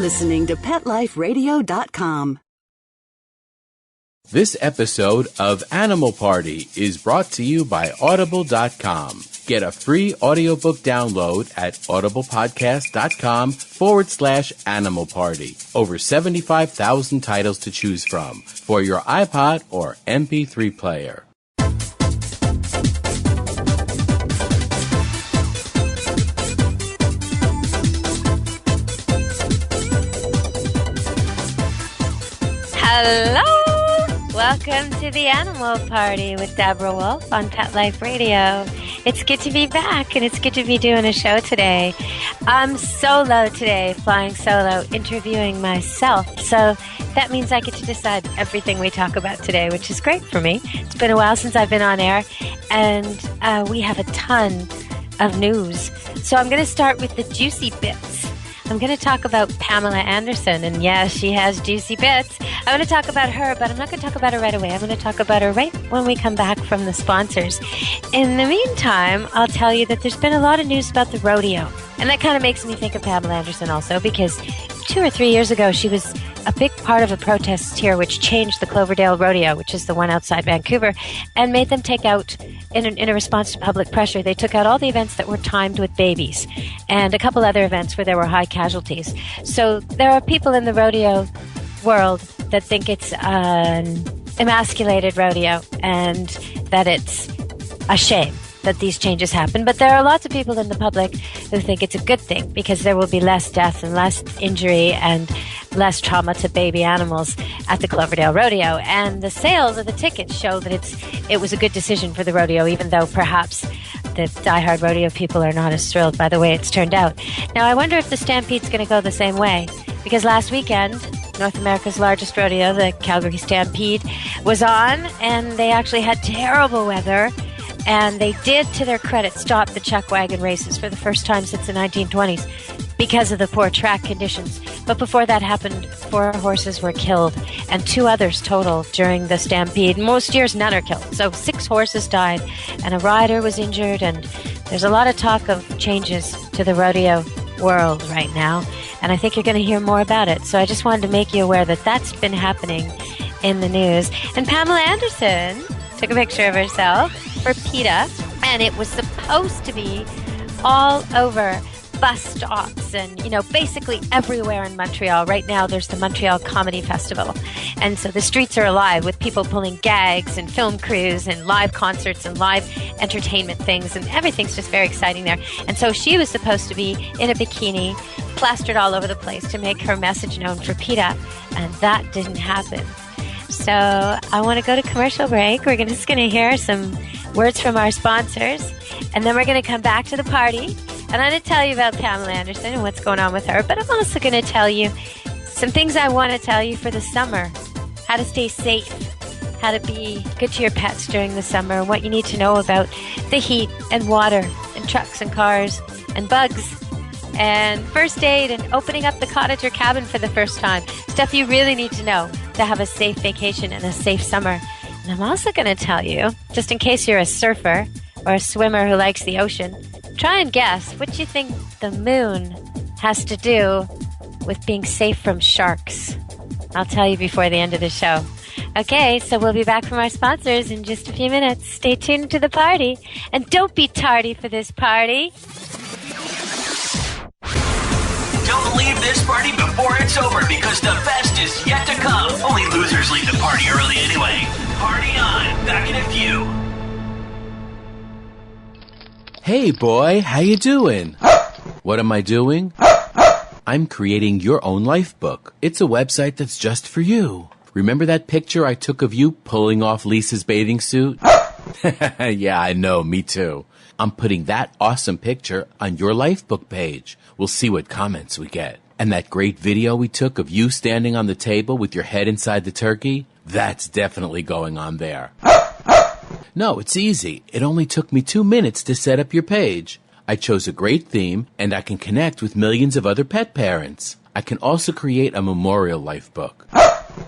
listening to PetLifeRadio.com. This episode of Animal Party is brought to you by Audible.com. Get a free audiobook download at audiblepodcast.com/Animal Party. Over 75,000 titles to choose from for your iPod or MP3 player. Hello! Welcome to the Animal Party with Deborah Wolfe on Pet Life Radio. It's good to be back, and it's good to be doing a show today. I'm solo today, flying solo, interviewing myself. So that means I get to decide everything we talk about today, which is great for me. It's been a while since I've been on air, and we have a ton of news. So I'm going to start with the juicy bits. I'm going to talk about Pamela Anderson, and yes, she has juicy bits. I'm going to talk about her, but I'm not going to talk about her right away. I'm going to talk about her right when we come back from the sponsors. In the meantime, I'll tell you that there's been a lot of news about the rodeo, and that kind of makes me think of Pamela Anderson also, because 2 or 3 years ago, she was a big part of a protest here which changed the Cloverdale Rodeo, which is the one outside Vancouver, and made them take out, in a response to public pressure, they took out all the events that were timed with babies and a couple other events where there were high casualties. So there are people in the rodeo world that think it's an emasculated rodeo and that it's a shame that these changes happen. But there are lots of people in the public who think it's a good thing because there will be less death and less injury and less trauma to baby animals at the Cloverdale Rodeo. And the sales of the tickets show that it was a good decision for the rodeo, even though perhaps the diehard rodeo people are not as thrilled by the way it's turned out. Now, I wonder if the Stampede's going to go the same way, because last weekend, North America's largest rodeo, the Calgary Stampede, was on, and they actually had terrible weather. And they did, to their credit, stop the chuck wagon races for the first time since the 1920s because of the poor track conditions. But before that happened, 4 horses were killed and 2 others total during the stampede. Most years, none are killed. So 6 horses died and a rider was injured. And there's a lot of talk of changes to the rodeo world right now. And I think you're going to hear more about it. So I just wanted to make you aware that that's been happening in the news. And Pamela Anderson took a picture of herself for Peta, and it was supposed to be all over bus stops and, basically everywhere in Montreal. Right now, there's the Montreal Comedy Festival. And so the streets are alive with people pulling gags and film crews and live concerts and live entertainment things, and everything's just very exciting there. And so she was supposed to be in a bikini, plastered all over the place to make her message known for Peta, and that didn't happen. So I want to go to commercial break. We're just going to hear some words from our sponsors, and then we're going to come back to the party, and I'm going to tell you about Pamela Anderson and what's going on with her, but I'm also going to tell you some things I want to tell you for the summer, how to stay safe, how to be good to your pets during the summer, what you need to know about the heat and water and trucks and cars and bugs and first aid and opening up the cottage or cabin for the first time, stuff you really need to know to have a safe vacation and a safe summer. And I'm also going to tell you, just in case you're a surfer or a swimmer who likes the ocean, try and guess what you think the moon has to do with being safe from sharks. I'll tell you before the end of the show. Okay, so we'll be back from our sponsors in just a few minutes. Stay tuned to the party, and don't be tardy for this party. Don't leave this party before it's over, because the best is yet to come. Only losers leave the party early anyway. Party on. Back in a few. Hey boy, how you doing? What am I doing? I'm creating your own life book. It's a website that's just for you. Remember that picture I took of you pulling off Lisa's bathing suit? Yeah, I know, me too. I'm putting that awesome picture on your life book page. We'll see what comments we get. And that great video we took of you standing on the table with your head inside the turkey? That's definitely going on there. No, it's easy. It only took me 2 minutes to set up your page. I chose a great theme, and I can connect with millions of other pet parents. I can also create a memorial life book.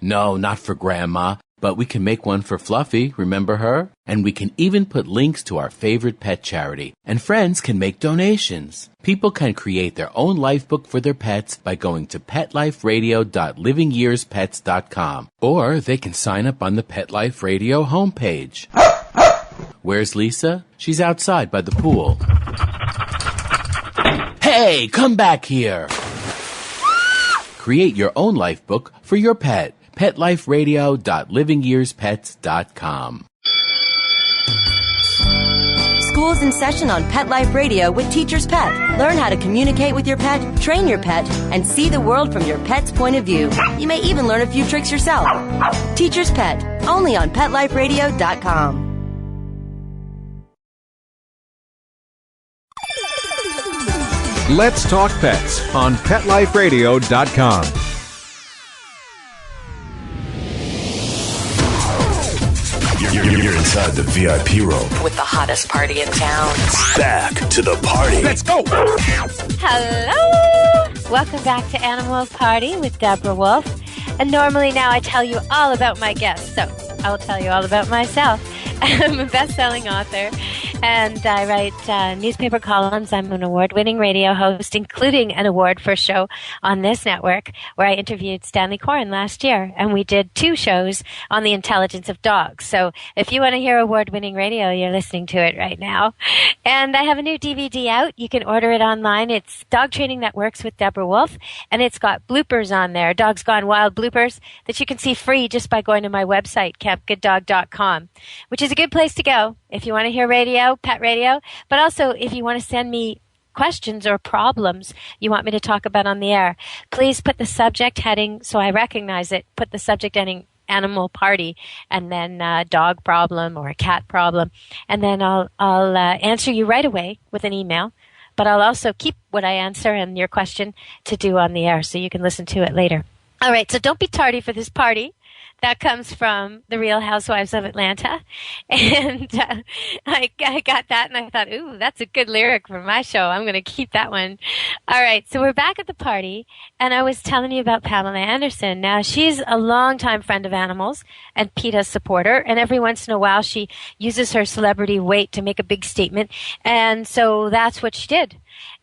No, not for Grandma, But we can make one for Fluffy, remember her? And we can even put links to our favorite pet charity. And friends can make donations. People can create their own life book for their pets by going to petliferadio.livingyearspets.com. Or they can sign up on the Pet Life Radio homepage. Where's Lisa? She's outside by the pool. Hey, come back here! Create your own life book for your pet. petliferadio.livingyearspets.com. School's in session on Pet Life Radio with Teacher's Pet. Learn how to communicate with your pet, train your pet, and see the world from your pet's point of view. You may even learn a few tricks yourself. Teacher's Pet, only on PetLifeRadio.com. Let's Talk Pets on PetLifeRadio.com. You're inside the VIP room with the hottest party in town. Back to the party. Let's go! Hello! Welcome back to Animal Party with Deborah Wolfe. And normally now I tell you all about my guests, so I will tell you all about myself. I'm a best-selling author, and I write newspaper columns. I'm an award-winning radio host, including an award for a show on this network where I interviewed Stanley Corn last year, and we did 2 shows on the intelligence of dogs. So if you want to hear award-winning radio, you're listening to it right now. And I have a new DVD out. You can order it online. It's Dog Training That Works with Deborah Wolfe, and it's got bloopers on there, Dogs Gone Wild bloopers, that you can see free just by going to my website, campgooddog.com, which is a good place to go if you want to hear radio, pet radio, but also if you want to send me questions or problems you want me to talk about on the air. Please put the subject heading so I recognize it. Put the subject heading Animal Party and then dog problem or a cat problem, and then I'll answer you right away with an email. But I'll also keep what I answer and your question to do on the air so you can listen to it later. All right, so don't be tardy for this party. That comes from The Real Housewives of Atlanta. And I got that and I thought, ooh, that's a good lyric for my show. I'm going to keep that one. All right, so we're back at the party, and I was telling you about Pamela Anderson. Now, she's a longtime friend of animals and Peta's supporter, and every once in a while she uses her celebrity weight to make a big statement, and so that's what she did.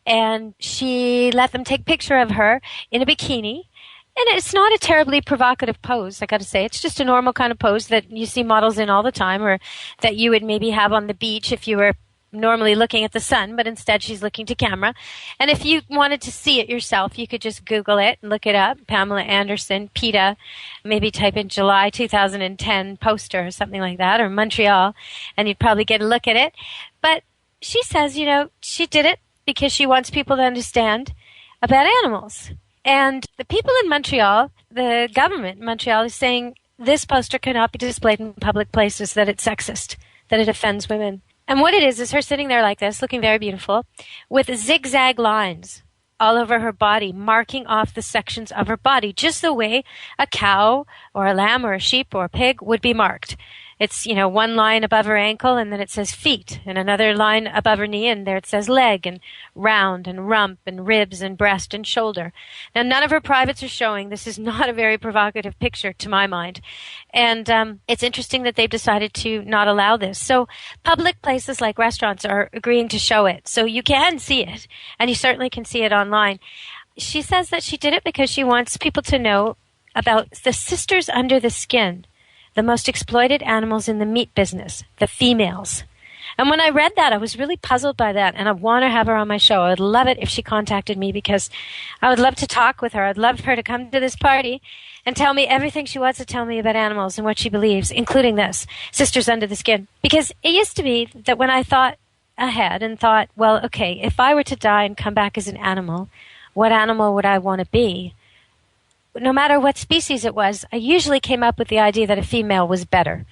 And she let them take a picture of her in a bikini. And it's not a terribly provocative pose, I got to say. It's just a normal kind of pose that you see models in all the time, or that you would maybe have on the beach if you were normally looking at the sun, but instead she's looking to camera. And if you wanted to see it yourself, you could just Google it and look it up. Pamela Anderson, Peta, maybe type in July 2010 poster or something like that, or Montreal, and you'd probably get a look at it. But she says, you know, she did it because she wants people to understand about animals. And the people in Montreal, the government in Montreal is saying this poster cannot be displayed in public places, that it's sexist, that it offends women. And what it is her sitting there like this, looking very beautiful, with zigzag lines all over her body, marking off the sections of her body, just the way a cow or a lamb or a sheep or a pig would be marked. It's, you know, one line above her ankle, and then it says feet, and another line above her knee, and there it says leg, and round, and rump, and ribs, and breast, and shoulder. Now, none of her privates are showing. This is not a very provocative picture, to my mind. And it's interesting that they've decided to not allow this. So public places like restaurants are agreeing to show it. So you can see it, and you certainly can see it online. She says that she did it because she wants people to know about the sisters under the skin, the most exploited animals in the meat business, the females. And when I read that, I was really puzzled by that, and I want to have her on my show. I would love it if she contacted me, because I would love to talk with her. I'd love her to come to this party and tell me everything she wants to tell me about animals and what she believes, including this, sisters under the skin. Because it used to be that when I thought ahead and thought, well, okay, if I were to die and come back as an animal, what animal would I want to be? No matter what species it was, I usually came up with the idea that a female was better.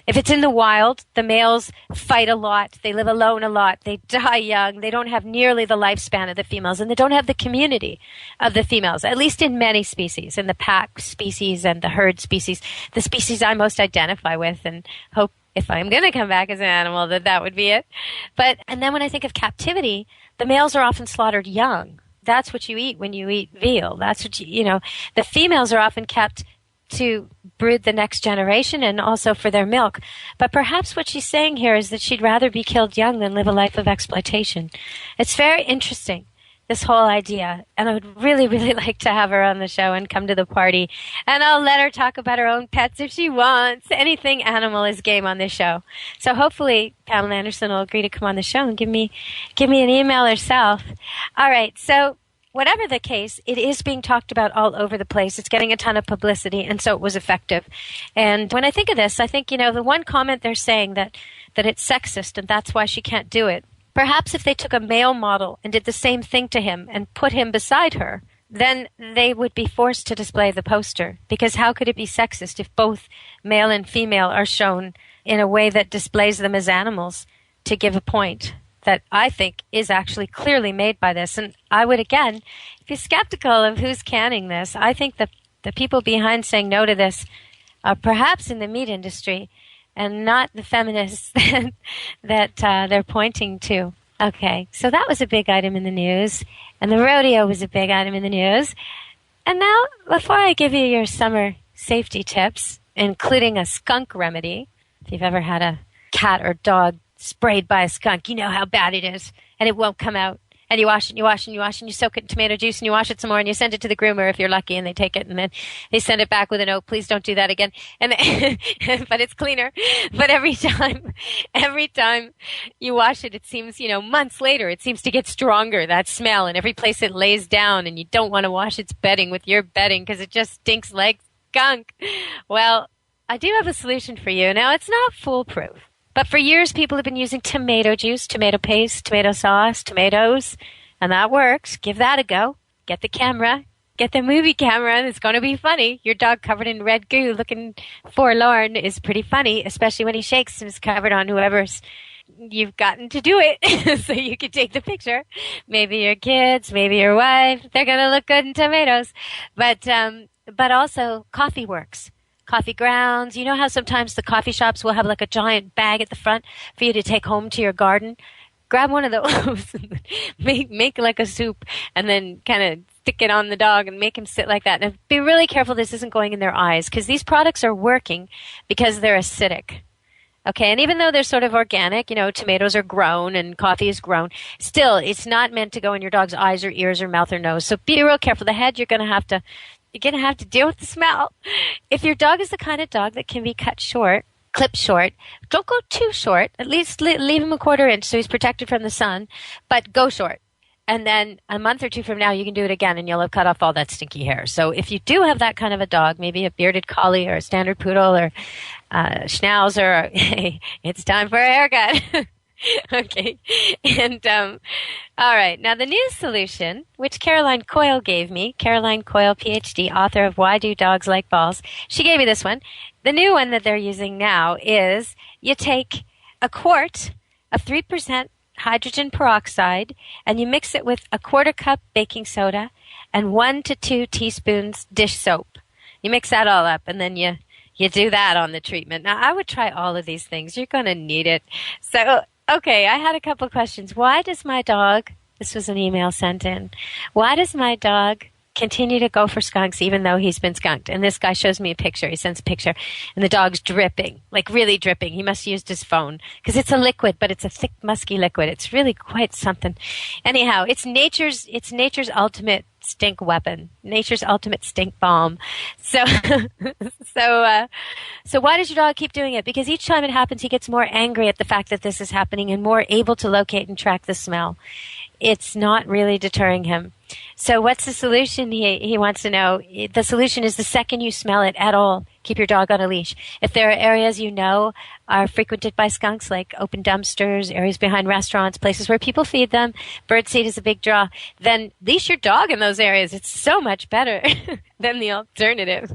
If it's in the wild, the males fight a lot, they live alone a lot, they die young, they don't have nearly the lifespan of the females, and they don't have the community of the females, at least in many species, in the pack species and the herd species, the species I most identify with, and hope if I'm going to come back as an animal that would be it. And then when I think of captivity, the males are often slaughtered young. That's what you eat when you eat veal. That's what the females are often kept to brood the next generation and also for their milk. But perhaps what she's saying here is that she'd rather be killed young than live a life of exploitation. It's very interesting, this whole idea. And I would really, really like to have her on the show and come to the party. And I'll let her talk about her own pets if she wants. Anything animal is game on this show. So hopefully Pamela Anderson will agree to come on the show and give me an email herself. All right, so whatever the case, it is being talked about all over the place. It's getting a ton of publicity, and so it was effective. And when I think of this, I think, the one comment they're saying that it's sexist and that's why she can't do it. Perhaps if they took a male model and did the same thing to him and put him beside her, then they would be forced to display the poster. Because how could it be sexist if both male and female are shown in a way that displays them as animals to give a point that I think is actually clearly made by this? And I would, again, be skeptical of who's canning this. I think that the people behind saying no to this are perhaps in the meat industry and not the feminists that they're pointing to. Okay, so that was a big item in the news, and the rodeo was a big item in the news. And now, before I give you your summer safety tips, including a skunk remedy, if you've ever had a cat or dog sprayed by a skunk, you know how bad it is, and it won't come out. And you wash it, and you wash it, and you wash it, and you soak it in tomato juice, and you wash it some more, and you send it to the groomer if you're lucky, and they take it, and then they send it back with a note, please don't do that again. And but it's cleaner. But every time you wash it, it seems, months later, it seems to get stronger, that smell, and every place it lays down, and you don't want to wash its bedding with your bedding because it just stinks like skunk. Well, I do have a solution for you. Now, it's not foolproof. But for years, people have been using tomato juice, tomato paste, tomato sauce, tomatoes, and that works. Give that a go. Get the camera. Get the movie camera, and it's going to be funny. Your dog covered in red goo looking forlorn is pretty funny, especially when he shakes and is covered on whoever's you've gotten to do it so you can take the picture. Maybe your kids, maybe your wife. They're going to look good in tomatoes. But also coffee works. Coffee grounds. You know how sometimes the coffee shops will have like a giant bag at the front for you to take home to your garden? Grab one of those, make like a soup, and then kind of stick it on the dog and make him sit like that. And be really careful this isn't going in their eyes, because these products are working because they're acidic. Okay, and even though they're sort of organic, tomatoes are grown and coffee is grown, still, it's not meant to go in your dog's eyes or ears or mouth or nose. So be real careful. The head, you're going to have to deal with the smell. If your dog is the kind of dog that can be clipped short, don't go too short. At least leave him a 1/4 inch so he's protected from the sun, but go short. And then a month or two from now, you can do it again, and you'll have cut off all that stinky hair. So if you do have that kind of a dog, maybe a bearded collie or a standard poodle or schnauzer, hey, it's time for a haircut. Okay. And, all right. Now, the new solution, which Caroline Coyle gave me, Caroline Coyle, PhD, author of Why Do Dogs Like Balls? She gave me this one. The new one that they're using now is you take a quart of 3% hydrogen peroxide and you mix it with a 1/4 cup baking soda and 1 to 2 teaspoons dish soap. You mix that all up, and then you do that on the treatment. Now, I would try all of these things. You're going to need it. So, okay, I had a couple questions. Why does my dog, this was an email sent in, why does my dog continue to go for skunks even though he's been skunked? And this guy shows me a picture. He sends a picture, and the dog's dripping, like really dripping. He must have used his phone because it's a liquid, but it's a thick, musky liquid. It's really quite something. Anyhow, it's nature's ultimate stink weapon, nature's ultimate stink bomb. So why does your dog keep doing it? Because each time it happens, he gets more angry at the fact that this is happening and more able to locate and track the smell. It's not really deterring him. So what's the solution? He wants to know. The solution is the second you smell it at all, keep your dog on a leash. If there are areas are frequented by skunks, like open dumpsters, areas behind restaurants, places where people feed them, birdseed is a big draw, then leash your dog in those areas. It's so much better than the alternative.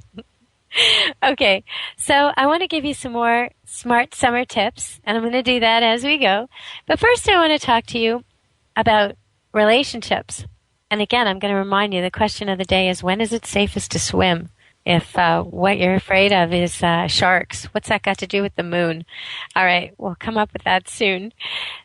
Okay, so I want to give you some more smart summer tips, and I'm going to do that as we go. But first I want to talk to you about relationships. And again, I'm going to remind you, the question of the day is, when is it safest to swim? If what you're afraid of is sharks, what's that got to do with the moon? All right, we'll come up with that soon.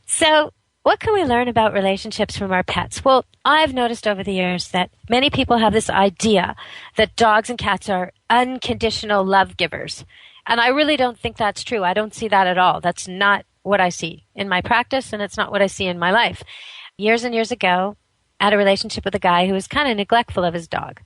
So what can we learn about relationships from our pets? Well, I've noticed over the years that many people have this idea that dogs and cats are unconditional love givers. And I really don't think that's true. I don't see that at all. That's not what I see in my practice, and it's not what I see in my life. Years and years ago, I had a relationship with a guy who was kind of neglectful of his dog.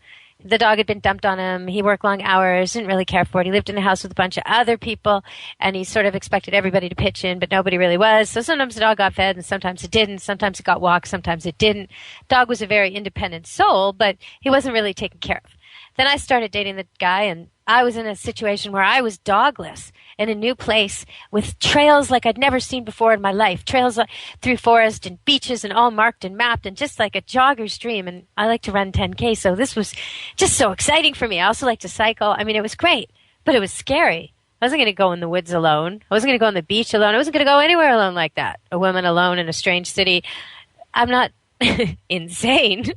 The dog had been dumped on him. He worked long hours, didn't really care for it. He lived in a house with a bunch of other people, and he sort of expected everybody to pitch in, but nobody really was. So sometimes the dog got fed, and sometimes it didn't. Sometimes it got walked, sometimes it didn't. Dog was a very independent soul, but he wasn't really taken care of. Then I started dating the guy, and I was in a situation where I was dogless in a new place with trails like I'd never seen before in my life. Trails through forest and beaches and all marked and mapped and just like a jogger's dream. And I like to run 10K, so this was just so exciting for me. I also like to cycle. I mean, it was great, but it was scary. I wasn't going to go in the woods alone. I wasn't going to go on the beach alone. I wasn't going to go anywhere alone like that. A woman alone in a strange city. I'm not insane.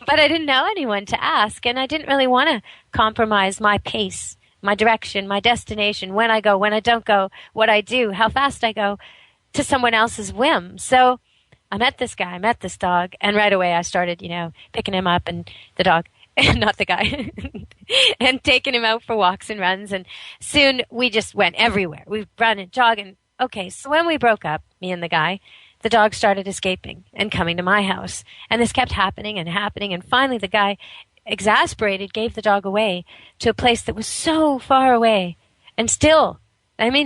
But I didn't know anyone to ask, and I didn't really want to compromise my pace, my direction, my destination, when I go, when I don't go, what I do, how fast I go, to someone else's whim. So I met this guy, I met this dog, and right away I started, picking him up, and the dog, not the guy, and taking him out for walks and runs, and soon we just went everywhere. We run and jog, and okay, so when we broke up, me and the guy, the dog started escaping and coming to my house. And this kept happening and happening. And finally, the guy, exasperated, gave the dog away to a place that was so far away. And still,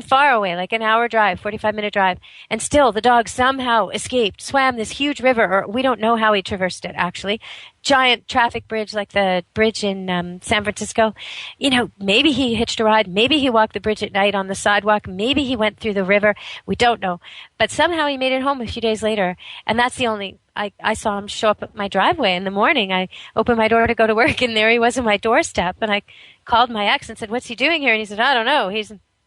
far away, like an hour drive, 45-minute drive. And still, the dog somehow escaped, swam this huge river, or we don't know how he traversed it, actually. Giant traffic bridge like the bridge in San Francisco. Maybe he hitched a ride. Maybe he walked the bridge at night on the sidewalk. Maybe he went through the river. We don't know. But somehow he made it home a few days later. And that's the only... I saw him show up at my driveway in the morning. I opened my door to go to work, and there he was on my doorstep. And I called my ex and said, "What's he doing here?" And he said, "I don't know.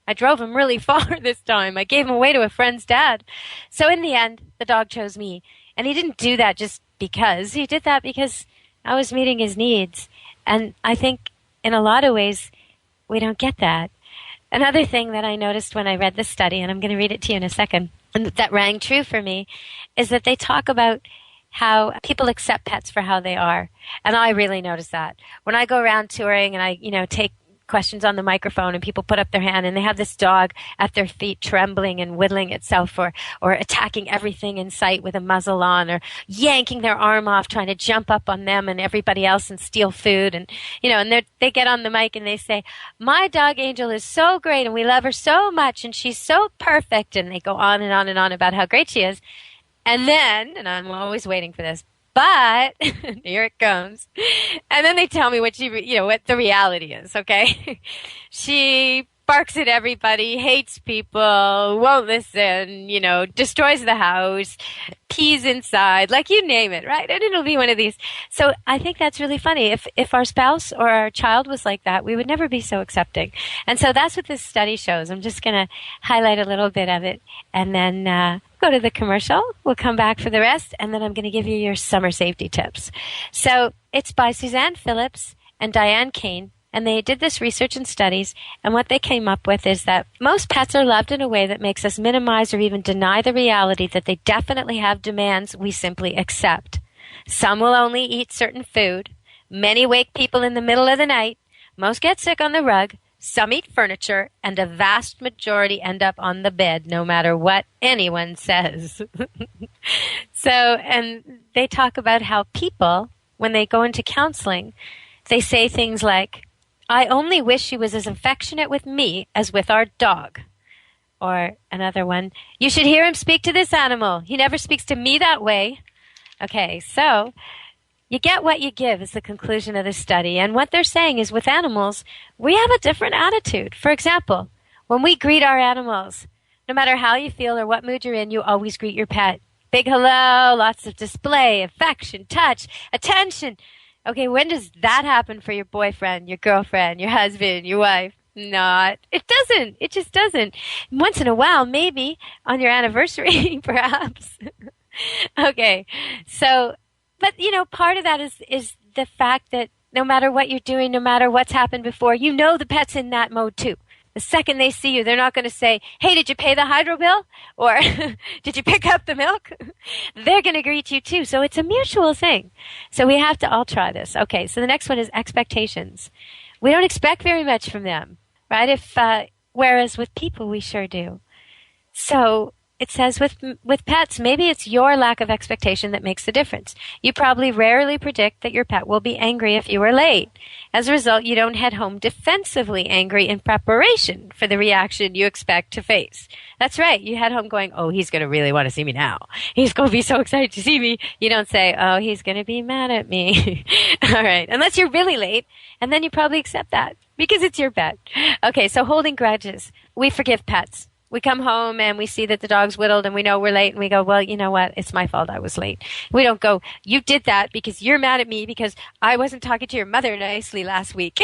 I drove him really far this time. I gave him away to a friend's dad." So in the end, the dog chose me. And he didn't do that just because. He did that because I was meeting his needs. And I think in a lot of ways, we don't get that. Another thing that I noticed when I read this study, and I'm going to read it to you in a second, and that rang true for me, is that they talk about how people accept pets for how they are. And I really notice that. When I go around touring and I, take questions on the microphone and people put up their hand and they have this dog at their feet trembling and whittling itself or attacking everything in sight with a muzzle on or yanking their arm off trying to jump up on them and everybody else and steal food and they get on the mic and they say, "My dog Angel is so great and we love her so much and she's so perfect," and they go on and on and on about how great she is. And then, and I'm always waiting for this, but here it comes. And then they tell me what what the reality is, okay? She barks at everybody, hates people, won't listen, destroys the house, pees inside, like you name it, right? And it'll be one of these. So I think that's really funny. If our spouse or our child was like that, we would never be so accepting. And so that's what this study shows. I'm just going to highlight a little bit of it and then go to the commercial. We'll come back for the rest, and then I'm going to give you your summer safety tips. So it's by Suzanne Phillips and Diane Kane. And they did this research and studies, and what they came up with is that most pets are loved in a way that makes us minimize or even deny the reality that they definitely have demands we simply accept. Some will only eat certain food. Many wake people in the middle of the night. Most get sick on the rug. Some eat furniture, and a vast majority end up on the bed, no matter what anyone says. And they talk about how people, when they go into counseling, they say things like, "I only wish she was as affectionate with me as with our dog." Or another one, "You should hear him speak to this animal. He never speaks to me that way." Okay, so you get what you give is the conclusion of this study. And what they're saying is with animals, we have a different attitude. For example, when we greet our animals, no matter how you feel or what mood you're in, you always greet your pet. Big hello, lots of display, affection, touch, attention. Okay, when does that happen for your boyfriend, your girlfriend, your husband, your wife? Not. It doesn't. It just doesn't. Once in a while, maybe, on your anniversary, perhaps. Okay, so, but, part of that is the fact that no matter what you're doing, no matter what's happened before, the pet's in that mode too. The second they see you, they're not going to say, hey, did you pay the hydro bill? Or did you pick up the milk? They're going to greet you too. So it's a mutual thing. So we have to all try this. Okay, so the next one is expectations. We don't expect very much from them, right? Whereas with people, we sure do. So it says with pets, maybe it's your lack of expectation that makes the difference. You probably rarely predict that your pet will be angry if you are late. As a result, you don't head home defensively angry in preparation for the reaction you expect to face. That's right. You head home going, oh, he's going to really want to see me now. He's going to be so excited to see me. You don't say, oh, he's going to be mad at me. All right. Unless you're really late, and then you probably accept that because it's your pet. Okay, so holding grudges. We forgive pets. We come home and we see that the dog's whittled and we know we're late and we go, well, you know what? It's my fault I was late. We don't go, you did that because you're mad at me because I wasn't talking to your mother nicely last week.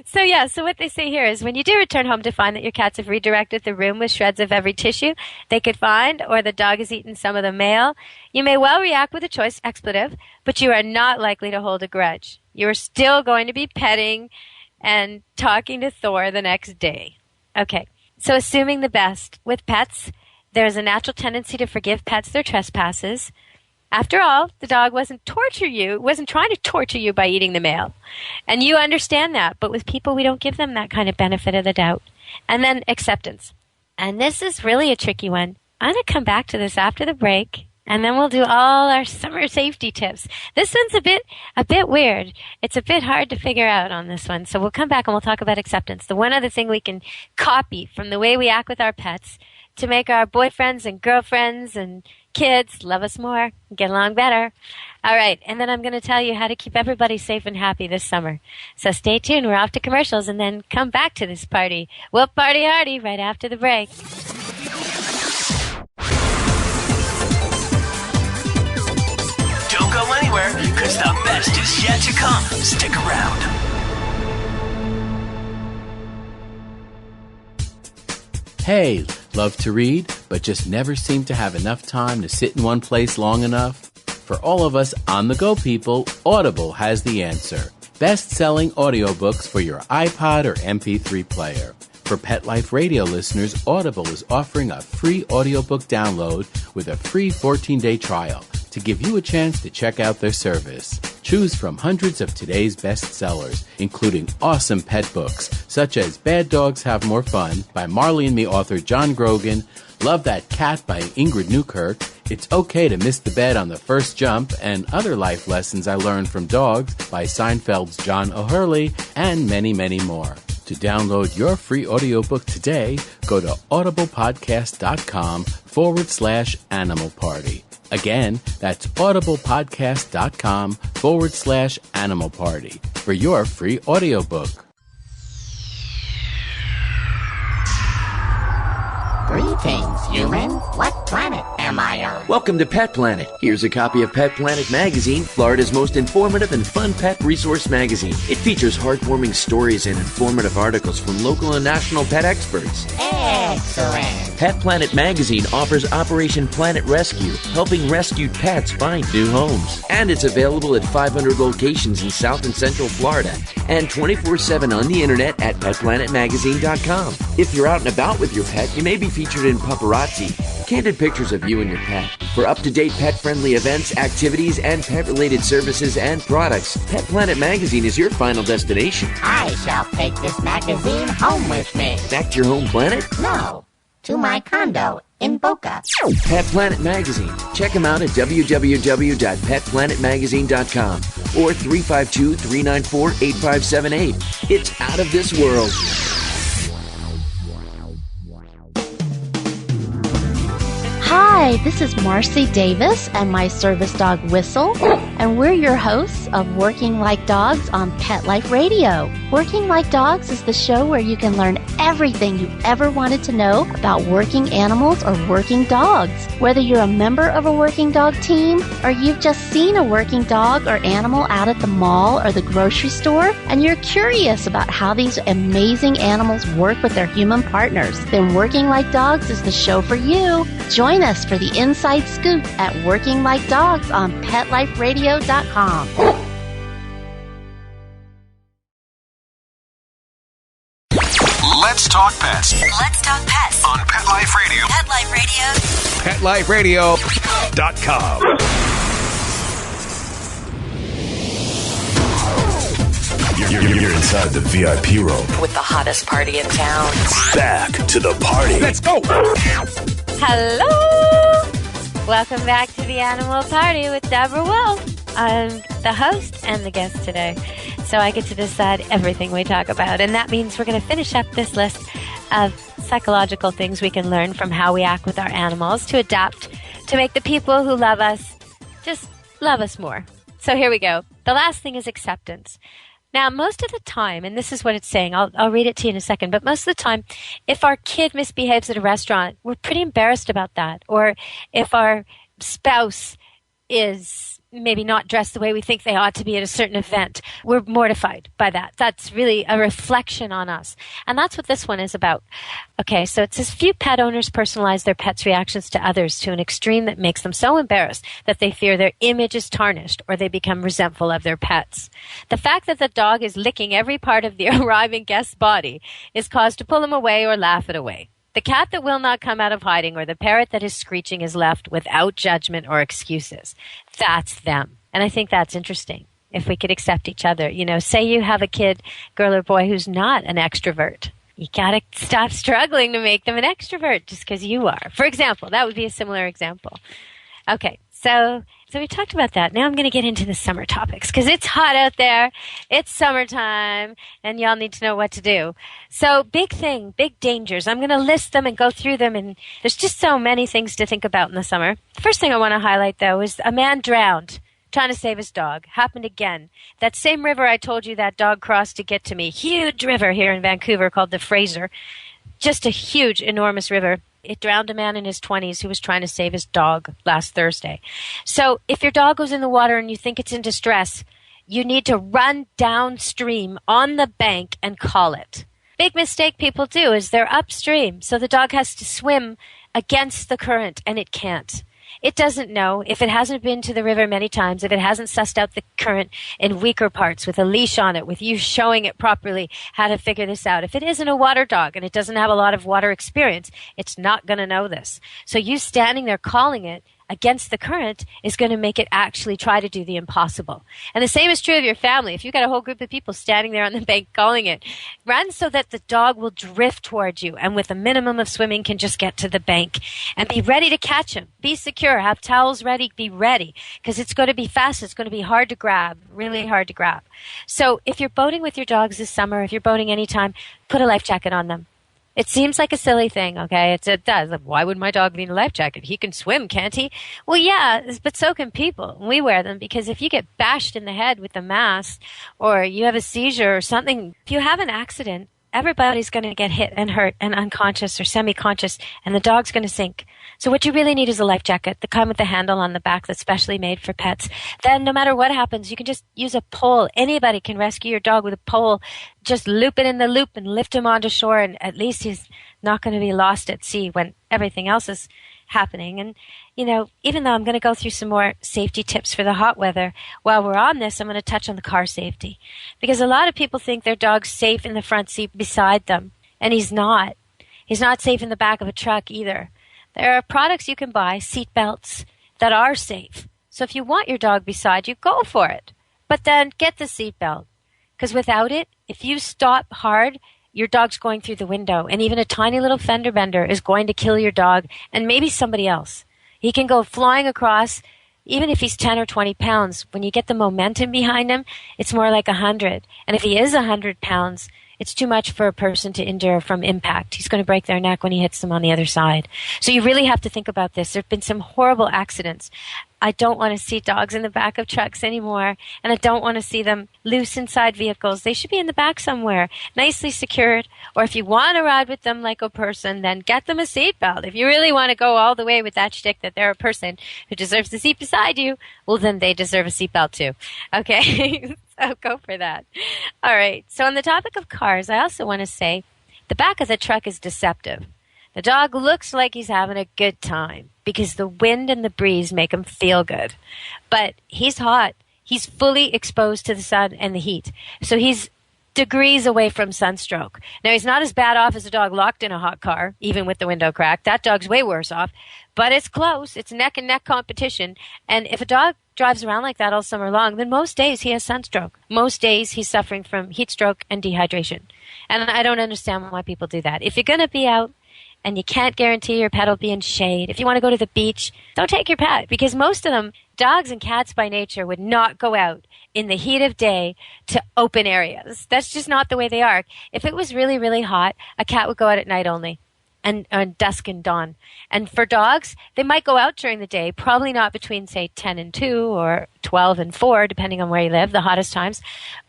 So what they say here is when you do return home to find that your cats have redirected the room with shreds of every tissue they could find, or the dog has eaten some of the mail, you may well react with a choice expletive, but you are not likely to hold a grudge. You are still going to be petting and talking to Thor the next day. Okay, so assuming the best. With pets, there is a natural tendency to forgive pets their trespasses. After all, the dog wasn't trying to torture you by eating the mail. And you understand that, but with people, we don't give them that kind of benefit of the doubt. And then acceptance. And this is really a tricky one. I'm going to come back to this after the break, and then we'll do all our summer safety tips. This one's a bit weird. It's a bit hard to figure out on this one. So we'll come back and we'll talk about acceptance. The one other thing we can copy from the way we act with our pets to make our boyfriends and girlfriends and kids love us more, get along better. All right, and then I'm going to tell you how to keep everybody safe and happy this summer. So stay tuned. We're off to commercials and then come back to this party. We'll party hardy right after the break. Don't go anywhere, because the best is yet to come. Stick around. Hey, love to read, but just never seem to have enough time to sit in one place long enough? For all of us on-the-go people, Audible has the answer. Best-selling audiobooks for your iPod or MP3 player. For Pet Life Radio listeners, Audible is offering a free audiobook download with a free 14-day trial to give you a chance to check out their service. Choose from hundreds of today's bestsellers, including awesome pet books, such as Bad Dogs Have More Fun by Marley and Me author John Grogan, Love That Cat by Ingrid Newkirk, It's Okay to Miss the Bed on the First Jump, and Other Life Lessons I Learned from Dogs by Seinfeld's John O'Hurley, and many, many more. To download your free audiobook today, go to audiblepodcast.com/Animal Party. Again, that's audiblepodcast.com/Animal Party for your free audiobook. Greetings, human. What planet am I on? Welcome to Pet Planet. Here's a copy of Pet Planet Magazine, Florida's most informative and fun pet resource magazine. It features heartwarming stories and informative articles from local and national pet experts. Excellent. Pet Planet Magazine offers Operation Planet Rescue, helping rescued pets find new homes. And it's available at 500 locations in South and Central Florida and 24/7 on the internet at petplanetmagazine.com. If you're out and about with your pet, you may be featured in Paparazzi, candid pictures of you and your pet. For up-to-date pet-friendly events, activities, and pet-related services and products, Pet Planet Magazine is your final destination. I shall take this magazine home with me. Back to your home planet? No, to my condo in Boca. Pet Planet Magazine. Check them out at www.petplanetmagazine.com or 352-394-8578. It's out of this world. Hi, this is Marcy Davis and my service dog Whistle, and we're your hosts of Working Like Dogs on Pet Life Radio. Working Like Dogs is the show where you can learn everything you ever wanted to know about working animals or working dogs. Whether you're a member of a working dog team or you've just seen a working dog or animal out at the mall or the grocery store and you're curious about how these amazing animals work with their human partners, then Working Like Dogs is the show for you. Join us for the inside scoop at Working Like Dogs on PetLifeRadio.com. talk pets Let's talk pets on Pet Life Radio. Pet Life Radio. PetLifeRadio.com. You're inside the VIP room. With the hottest party in town. Back to the party. Let's go. Hello! Welcome back to the Animal Party with Deborah Wolfe. I'm the host and the guest today, so I get to decide everything we talk about. And that means we're going to finish up this list of psychological things we can learn from how we act with our animals to adapt to make the people who love us just love us more. So here we go. The last thing is acceptance. Now, most of the time, and this is what it's saying, I'll read it to you in a second, but most of the time, if our kid misbehaves at a restaurant, we're pretty embarrassed about that. Or if our spouse is maybe not dressed the way we think they ought to be at a certain event, we're mortified by that. That's really a reflection on us. And that's what this one is about. Okay, so it says, few pet owners personalize their pets' reactions to others to an extreme that makes them so embarrassed that they fear their image is tarnished or they become resentful of their pets. The fact that the dog is licking every part of the arriving guest's body is cause to pull him away or laugh it away. The cat that will not come out of hiding or the parrot that is screeching is left without judgment or excuses. That's them. And I think that's interesting. If we could accept each other. You know, say you have a kid, girl or boy, who's not an extrovert. You gotta stop struggling to make them an extrovert just because you are. For example, that would be a similar example. Okay, so we talked about that. Now I'm going to get into the summer topics because it's hot out there. It's summertime, and y'all need to know what to do. So big thing, big dangers. I'm going to list them and go through them, and there's just so many things to think about in the summer. The first thing I want to highlight, though, is a man drowned trying to save his dog. Happened again. That same river I told you that dog crossed to get to me. Huge river here in Vancouver called the Fraser. Just a huge, enormous river. It drowned a man in his 20s who was trying to save his dog last Thursday. So if your dog goes in the water and you think it's in distress, you need to run downstream on the bank and call it. Big mistake people do is they're upstream, so the dog has to swim against the current, and it can't. It doesn't know, if it hasn't been to the river many times, if it hasn't sussed out the current in weaker parts with a leash on it, with you showing it properly how to figure this out. If it isn't a water dog and it doesn't have a lot of water experience, it's not going to know this. So you standing there calling it against the current is going to make it actually try to do the impossible. And the same is true of your family. If you've got a whole group of people standing there on the bank calling it, run so that the dog will drift towards you and with a minimum of swimming can just get to the bank. And be ready to catch him. Be secure. Have towels ready. Be ready. Because it's going to be fast. It's going to be hard to grab. Really hard to grab. So if you're boating with your dogs this summer, if you're boating anytime, put a life jacket on them. It seems like a silly thing, okay? It does. Like, why would my dog need a life jacket? He can swim, can't he? Well, yeah, but so can people. We wear them because if you get bashed in the head with the mast or you have a seizure or something, if you have an accident, everybody's going to get hit and hurt and unconscious or semi-conscious, and the dog's going to sink. So what you really need is a life jacket, the kind with the handle on the back that's specially made for pets. Then no matter what happens, you can just use a pole. Anybody can rescue your dog with a pole. Just loop it in the loop and lift him onto shore, and at least he's not going to be lost at sea when everything else is happening. And, you know, even though I'm going to go through some more safety tips for the hot weather, while we're on this, I'm going to touch on the car safety. Because a lot of people think their dog's safe in the front seat beside them, and he's not. He's not safe in the back of a truck either. There are products you can buy, seat belts, that are safe. So if you want your dog beside you, go for it. But then get the seat belt. Because without it, if you stop hard, your dog's going through the window, and even a tiny little fender bender is going to kill your dog and maybe somebody else. He can go flying across, even if he's 10 or 20 pounds. When you get the momentum behind him, it's more like 100. And if he is 100 pounds, it's too much for a person to endure from impact. He's going to break their neck when he hits them on the other side. So you really have to think about this. There have been some horrible accidents. I don't want to see dogs in the back of trucks anymore, and I don't want to see them loose inside vehicles. They should be in the back somewhere, nicely secured. Or if you want to ride with them like a person, then get them a seatbelt. If you really want to go all the way with that shtick that they're a person who deserves the seat beside you, well, then they deserve a seatbelt too. Okay? So go for that. All right. So on the topic of cars, I also want to say the back of the truck is deceptive. The dog looks like he's having a good time because the wind and the breeze make him feel good. But he's hot. He's fully exposed to the sun and the heat. So he's degrees away from sunstroke. Now, he's not as bad off as a dog locked in a hot car, even with the window cracked. That dog's way worse off. But it's close. It's neck and neck competition. And if a dog drives around like that all summer long, then most days he has sunstroke. Most days he's suffering from heat stroke and dehydration. And I don't understand why people do that. If you're going to be out and you can't guarantee your pet will be in shade, if you want to go to the beach, don't take your pet, because most of them, dogs and cats by nature, would not go out in the heat of day to open areas. That's just not the way they are. If it was really, really hot, a cat would go out at night only, and dusk and dawn. And for dogs, they might go out during the day, probably not between, say, 10 and 2 or 12 and 4, depending on where you live, the hottest times.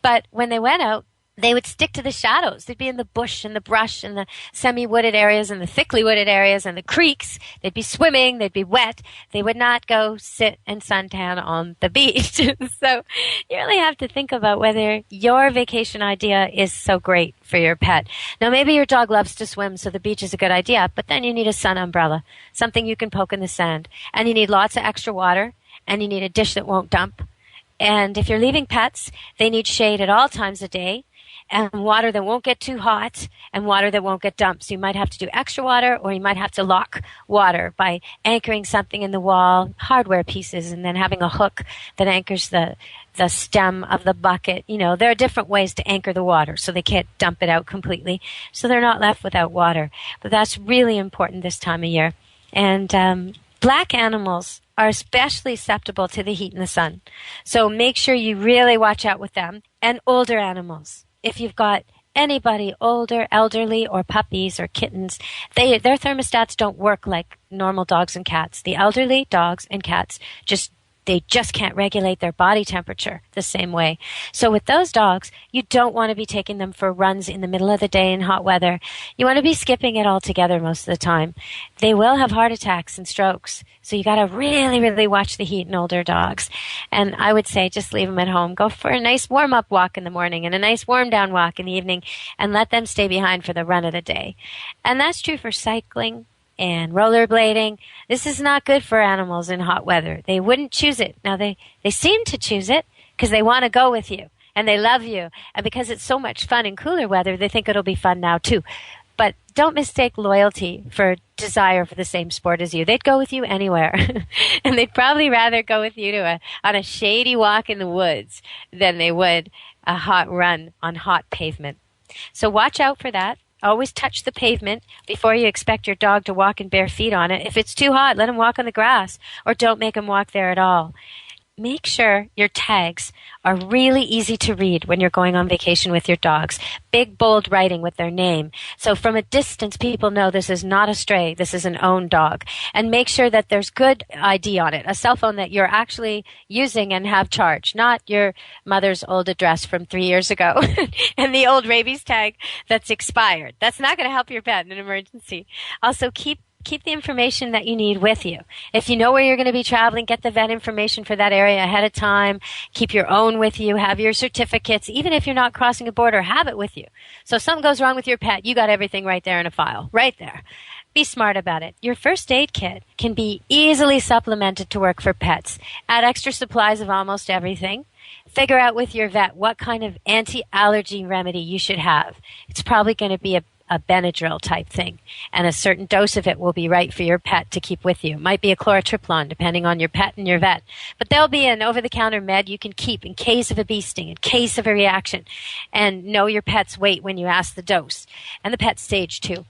But when they went out, they would stick to the shadows. They'd be in the bush and the brush and the semi-wooded areas and the thickly wooded areas and the creeks. They'd be swimming. They'd be wet. They would not go sit and suntan on the beach. So you really have to think about whether your vacation idea is so great for your pet. Now, maybe your dog loves to swim, so the beach is a good idea, but then you need a sun umbrella, something you can poke in the sand. And you need lots of extra water, and you need a dish that won't dump. And if you're leaving pets, they need shade at all times of day, and water that won't get too hot, and water that won't get dumped. So you might have to do extra water, or you might have to lock water by anchoring something in the wall, hardware pieces, and then having a hook that anchors the stem of the bucket. You know, there are different ways to anchor the water so they can't dump it out completely, so they're not left without water. But that's really important this time of year. And black animals are especially susceptible to the heat and the sun. So make sure you really watch out with them. And older animals. If you've got anybody older, elderly, or puppies or kittens, their thermostats don't work like normal dogs and cats. The elderly dogs and cats they just can't regulate their body temperature the same way. So with those dogs, you don't want to be taking them for runs in the middle of the day in hot weather. You want to be skipping it altogether most of the time. They will have heart attacks and strokes. So you got to really, really watch the heat in older dogs. And I would say just leave them at home. Go for a nice warm-up walk in the morning and a nice warm-down walk in the evening, and let them stay behind for the run of the day. And that's true for cycling and rollerblading. This is not good for animals in hot weather. They wouldn't choose it. Now, they seem to choose it because they want to go with you and they love you. And because it's so much fun in cooler weather, they think it'll be fun now too. But don't mistake loyalty for desire for the same sport as you. They'd go with you anywhere. And they'd probably rather go with you on a shady walk in the woods than they would a hot run on hot pavement. So watch out for that. Always touch the pavement before you expect your dog to walk in bare feet on it. If it's too hot, let him walk on the grass, or don't make him walk there at all. Make sure your tags are really easy to read when you're going on vacation with your dogs. Big, bold writing with their name. So from a distance, people know this is not a stray. This is an owned dog. And make sure that there's good ID on it, a cell phone that you're actually using and have charged, not your mother's old address from 3 years ago and the old rabies tag that's expired. That's not going to help your pet in an emergency. Also, keep the information that you need with you. If you know where you're going to be traveling, get the vet information for that area ahead of time. Keep your own with you. Have your certificates. Even if you're not crossing a border, have it with you. So if something goes wrong with your pet, you got everything right there in a file, right there. Be smart about it. Your first aid kit can be easily supplemented to work for pets. Add extra supplies of almost everything. Figure out with your vet what kind of anti-allergy remedy you should have. It's probably going to be a Benadryl type thing, and a certain dose of it will be right for your pet to keep with you. It might be a chlorotriplon, depending on your pet and your vet. But there'll be an over-the-counter med you can keep in case of a bee sting, in case of a reaction, and know your pet's weight when you ask the dose, and the pet's stage too.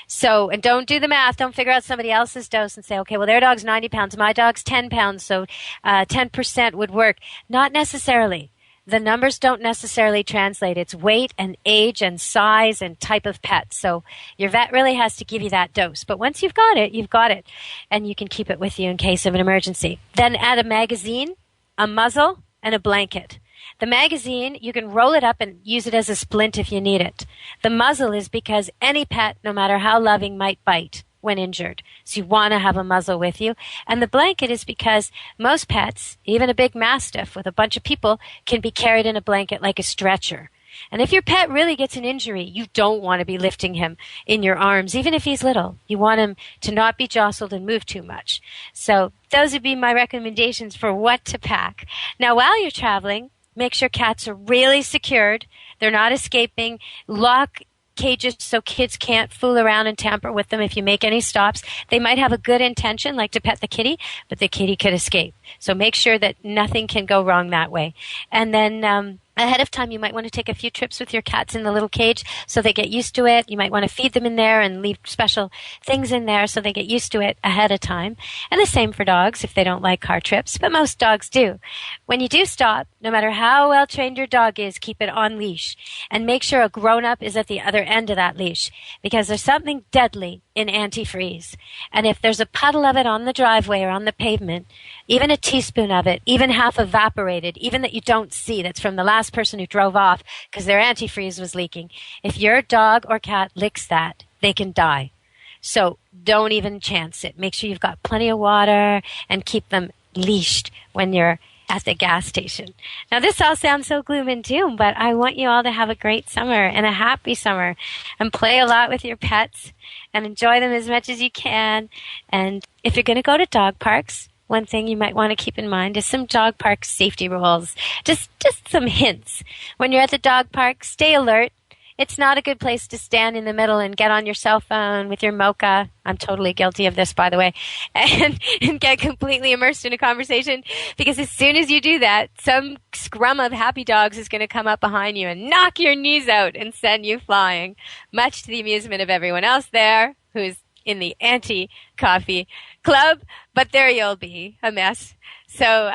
So, and don't do the math. Don't figure out somebody else's dose and say, okay, well, their dog's 90 pounds, my dog's 10 pounds, so 10% would work. Not necessarily. The numbers don't necessarily translate. It's weight and age and size and type of pet. So your vet really has to give you that dose. But once you've got it, you've got it. And you can keep it with you in case of an emergency. Then add a magazine, a muzzle, and a blanket. The magazine, you can roll it up and use it as a splint if you need it. The muzzle is because any pet, no matter how loving, might bite when injured. So you want to have a muzzle with you. And the blanket is because most pets, even a big mastiff with a bunch of people, can be carried in a blanket like a stretcher. And if your pet really gets an injury, you don't want to be lifting him in your arms, even if he's little. You want him to not be jostled and move too much. So those would be my recommendations for what to pack. Now, while you're traveling, make sure cats are really secured. They're not escaping. Lock cages so kids can't fool around and tamper with them if you make any stops. They might have a good intention, like to pet the kitty, but the kitty could escape. So make sure that nothing can go wrong that way. And then ahead of time, you might want to take a few trips with your cats in the little cage so they get used to it. You might want to feed them in there and leave special things in there so they get used to it ahead of time. And the same for dogs if they don't like car trips, but most dogs do. When you do stop, no matter how well trained your dog is, keep it on leash and make sure a grown-up is at the other end of that leash, because there's something deadly in antifreeze. And if there's a puddle of it on the driveway or on the pavement, even a teaspoon of it, even half evaporated, even that you don't see, that's from the last person who drove off because their antifreeze was leaking, if your dog or cat licks that, they can die. So don't even chance it. Make sure you've got plenty of water and keep them leashed when you're at the gas station. Now, this all sounds so gloom and doom, but I want you all to have a great summer and a happy summer and play a lot with your pets and enjoy them as much as you can. And if you're going to go to dog parks, one thing you might want to keep in mind is some dog park safety rules. Just some hints. When you're at the dog park, stay alert. It's not a good place to stand in the middle and get on your cell phone with your mocha. I'm totally guilty of this, by the way, and get completely immersed in a conversation, because as soon as you do that, some scrum of happy dogs is going to come up behind you and knock your knees out and send you flying, much to the amusement of everyone else there who's in the anti-coffee club, but there you'll be, a mess. So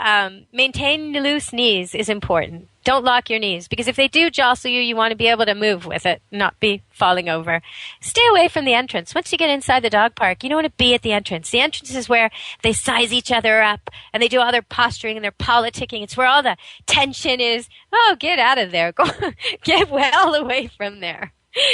maintaining loose knees is important. Don't lock your knees, because if they do jostle you, you want to be able to move with it, not be falling over. Stay away from the entrance. Once you get inside the dog park, you don't want to be at the entrance. The entrance is where they size each other up and they do all their posturing and their politicking. It's where all the tension is. Oh, get out of there. Go, get well away from there.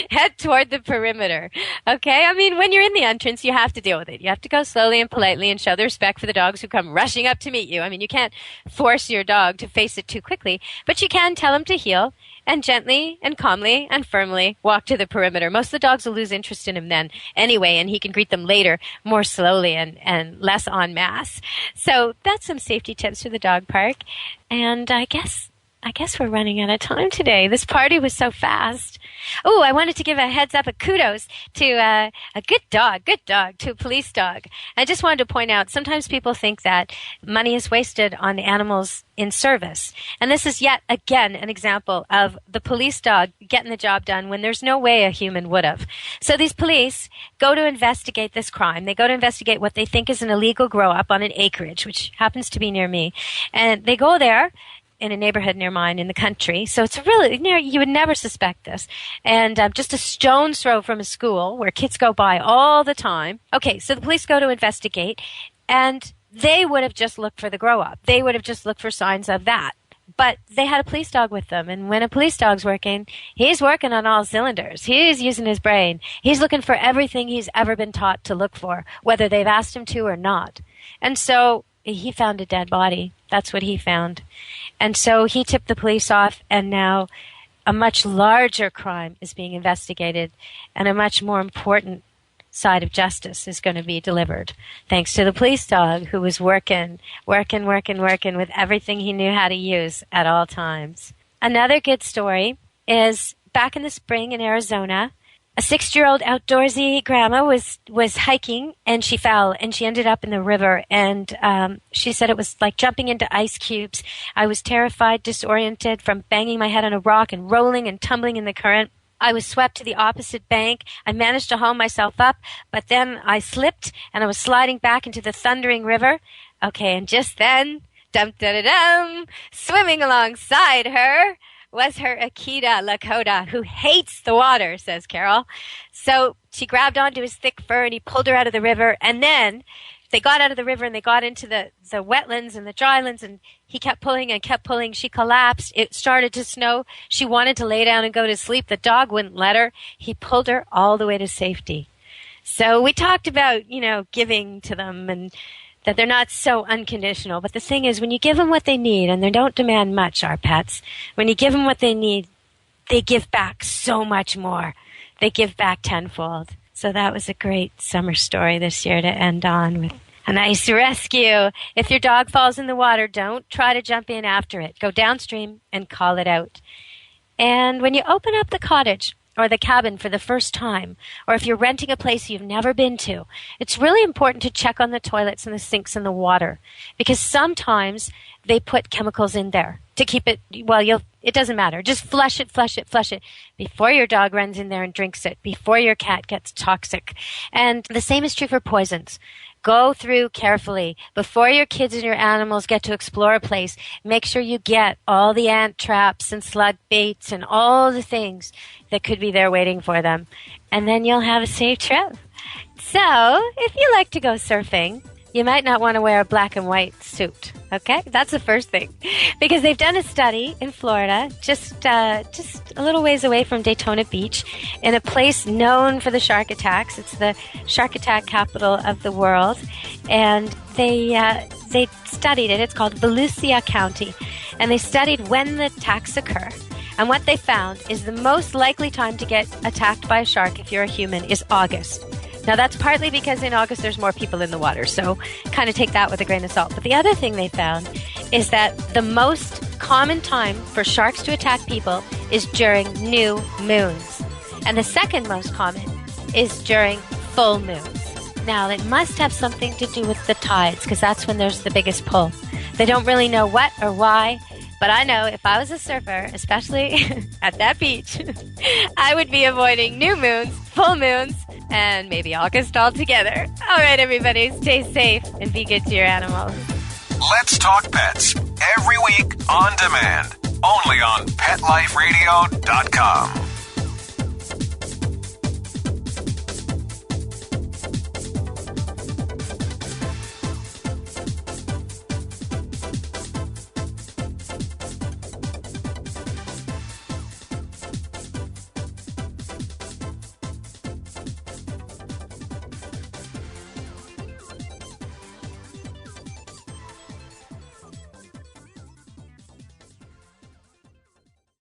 Head toward the perimeter. Okay? I mean, when you're in the entrance, you have to deal with it. You have to go slowly and politely and show the respect for the dogs who come rushing up to meet you. I mean, you can't force your dog to face it too quickly, but you can tell him to heel and gently and calmly and firmly walk to the perimeter. Most of the dogs will lose interest in him then anyway, and he can greet them later more slowly and less en masse. So that's some safety tips for the dog park. And I guess we're running out of time today. This party was so fast. Oh, I wanted to give a heads up, a kudos to a good dog, to a police dog. I just wanted to point out, sometimes people think that money is wasted on animals in service. And this is yet again an example of the police dog getting the job done when there's no way a human would have. So these police go to investigate this crime. They go to investigate what they think is an illegal grow-up on an acreage, which happens to be near me. And they go there in a neighborhood near mine in the country. So it's really near, you would never suspect this. And just a stone's throw from a school where kids go by all the time. Okay, so the police go to investigate, and they would have just looked for the grow-up. They would have just looked for signs of that. But they had a police dog with them, and when a police dog's working, he's working on all cylinders. He's using his brain. He's looking for everything he's ever been taught to look for, whether they've asked him to or not. And so he found a dead body. That's what he found. And so he tipped the police off, and now a much larger crime is being investigated, and a much more important side of justice is going to be delivered, thanks to the police dog who was working with everything he knew how to use at all times. Another good story is back in the spring in Arizona. A 6-year-old outdoorsy grandma was hiking, and she fell, and she ended up in the river. And she said it was like jumping into ice cubes. I was terrified, disoriented from banging my head on a rock and rolling and tumbling in the current. I was swept to the opposite bank. I managed to haul myself up, but then I slipped, and I was sliding back into the thundering river. Okay, and just then, dum-da-da-dum, swimming alongside her was her Akita Lakota, who hates the water, says Carol. So she grabbed onto his thick fur, and he pulled her out of the river. And then they got out of the river, and they got into the wetlands and the drylands, and he kept pulling and kept pulling. She collapsed. It started to snow. She wanted to lay down and go to sleep. The dog wouldn't let her. He pulled her all the way to safety. So we talked about, giving to them and that they're not so unconditional. But the thing is, when you give them what they need, and they don't demand much, our pets, when you give them what they need, they give back so much more. They give back tenfold. So that was a great summer story this year to end on with a nice rescue. If your dog falls in the water, don't try to jump in after it. Go downstream and call it out. And when you open up the cottage or the cabin for the first time, or if you're renting a place you've never been to, it's really important to check on the toilets and the sinks and the water, because sometimes they put chemicals in there to keep it, it doesn't matter. Just flush it before your dog runs in there and drinks it, before your cat gets toxic. And the same is true for poisons. Go through carefully. Before your kids and your animals get to explore a place, make sure you get all the ant traps and slug baits and all the things that could be there waiting for them. And then you'll have a safe trip. So, if you like to go surfing, you might not want to wear a black and white suit, okay? That's the first thing. Because they've done a study in Florida, just a little ways away from Daytona Beach, in a place known for the shark attacks. It's the shark attack capital of the world. And they studied it. It's called Volusia County. And they studied when the attacks occur. And what they found is the most likely time to get attacked by a shark if you're a human is August. Now, that's partly because in August there's more people in the water, so kind of take that with a grain of salt. But the other thing they found is that the most common time for sharks to attack people is during new moons. And the second most common is during full moons. Now, it must have something to do with the tides, because that's when there's the biggest pull. They don't really know what or why, but I know if I was a surfer, especially at that beach, I would be avoiding new moons, full moons, and maybe August altogether. All right, everybody, stay safe and be good to your animals. Let's Talk Pets, every week on demand, only on PetLifeRadio.com.